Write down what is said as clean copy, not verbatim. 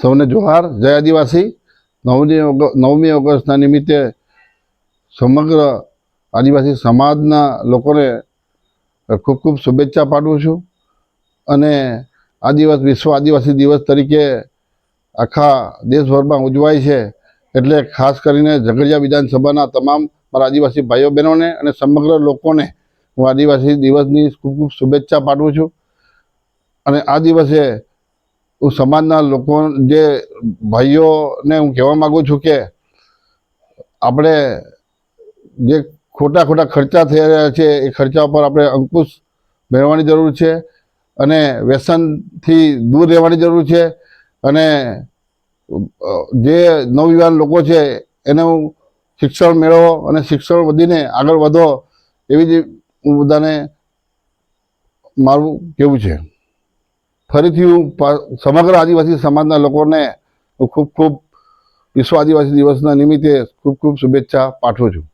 સૌને જોહાર, જય આદિવાસી। 9મી ઓગસ્ટના નિમિત્તે સમગ્ર આદિવાસી સમાજના લોકોને ખૂબ ખૂબ શુભેચ્છા પાઠવું છું અને આ દિવસ વિશ્વ આદિવાસી દિવસ તરીકે આખા દેશભરમાં ઉજવાય છે। એટલે ખાસ કરીને ઝઘડિયા વિધાનસભાના તમામ મારા આદિવાસી ભાઈઓ બહેનોને અને સમગ્ર લોકોને હું આદિવાસી દિવસની ખૂબ ખૂબ શુભેચ્છા પાઠવું છું। અને આ દિવસે હું સમાજના લોકો જે ભાઈઓને હું કહેવા માગું છું કે આપણે જે ખોટા ખર્ચા થઈ રહ્યા છે એ ખર્ચા ઉપર આપણે અંકુશ મેળવવાની જરૂર છે અને વ્યસનથી દૂર રહેવાની જરૂર છે। અને જે નવયુવાન લોકો છે એને હું શિક્ષણ મેળવો અને શિક્ષણ વધીને આગળ વધો એવી જ હું બધાને મારું કહેવું છે। ફરીથી હું સમગ્ર આદિવાસી સમાજના લોકોને હું ખૂબ ખૂબ વિશ્વ આદિવાસી દિવસના નિમિત્તે ખૂબ ખૂબ શુભેચ્છા પાઠવું છું।